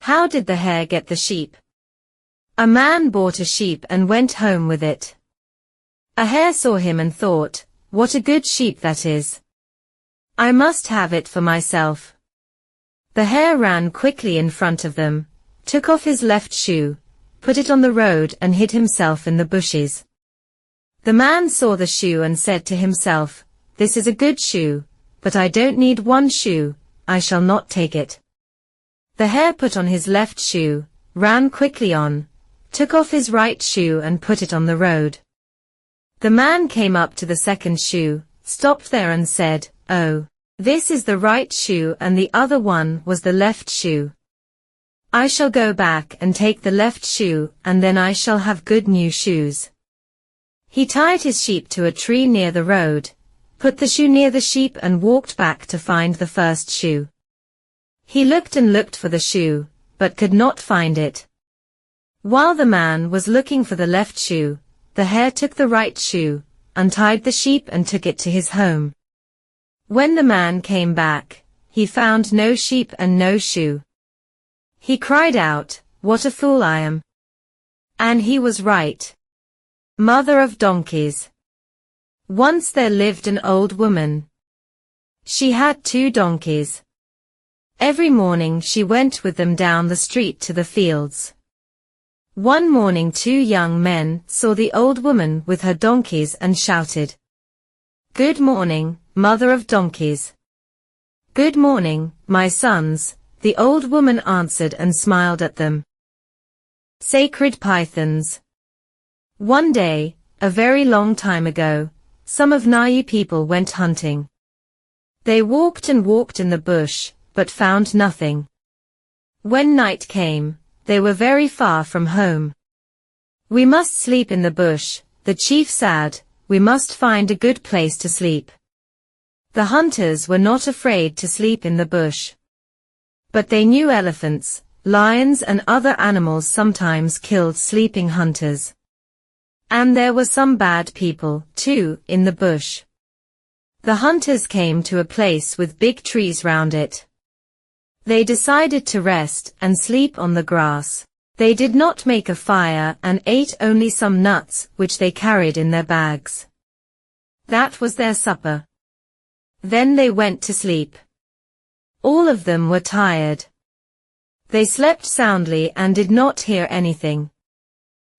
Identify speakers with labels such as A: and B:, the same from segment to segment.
A: How did the hare get the sheep? A man bought a sheep and went home with it. A hare saw him and thought, "What a good sheep that is. I must have it for myself." The hare ran quickly in front of them, took off his left shoe, put it on the road and hid himself in the bushes. The man saw the shoe and said to himself, "This is a good shoe, but I don't need one shoe, I shall not take it." The hare put on his left shoe, ran quickly on, took off his right shoe and put it on the road. The man came up to the second shoe, stopped there and said, "Oh, this is the right shoe and the other one was the left shoe. I shall go back and take the left shoe and then I shall have good new shoes." He tied his sheep to a tree near the road, put the shoe near the sheep and walked back to find the first shoe. He looked and looked for the shoe, but could not find it. While the man was looking for the left shoe, the hare took the right shoe, untied the sheep and took it to his home. When the man came back, he found no sheep and no shoe. He cried out, "What a fool I am!" And he was right. Mother of donkeys. Once there lived an old woman. She had 2 donkeys. Every morning she went with them down the street to the fields. One morning 2 young men saw the old woman with her donkeys and shouted, "Good morning, mother of donkeys." "Good morning, my sons," the old woman answered and smiled at them. Sacred pythons. One day, a very long time ago, some of Nai people went hunting. They walked and walked in the bush, but found nothing. When night came, they were very far from home. "We must sleep in the bush," the chief said, "we must find a good place to sleep." The hunters were not afraid to sleep in the bush. But they knew elephants, lions and other animals sometimes killed sleeping hunters. And there were some bad people, too, in the bush. The hunters came to a place with big trees round it. They decided to rest and sleep on the grass. They did not make a fire and ate only some nuts which they carried in their bags. That was their supper. Then they went to sleep. All of them were tired. They slept soundly and did not hear anything.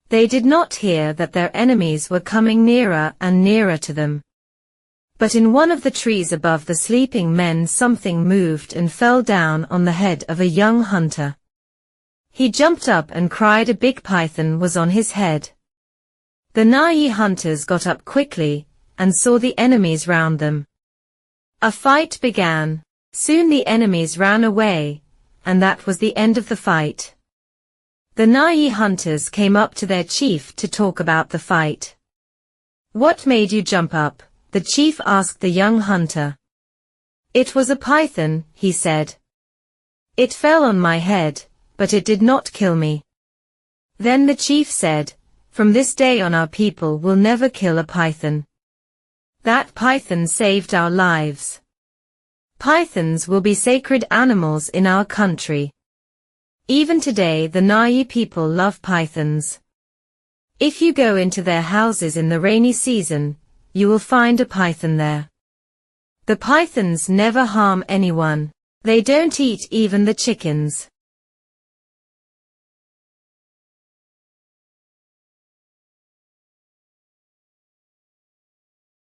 A: They did not hear that their enemies were coming nearer and nearer to them. But in one of the trees above the sleeping men something moved and fell down on the head of a young hunter. He jumped up and cried a big python was on his head. The Nai hunters got up quickly and saw the enemies round them. A fight began. Soon the enemies ran away, and that was the end of the fight. The Nai hunters came up to their chief to talk about the fight. "What made you jump up?" the chief asked the young hunter. "It was a python," he said. "It fell on my head, but it did not kill me." Then the chief said, "From this day on our people will never kill a python. That python saved our lives. Pythons will be sacred animals in our country. Even today the Nai people love pythons. If you go into their houses in the rainy season, you will find a python there. The pythons never harm anyone. They don't eat even the chickens.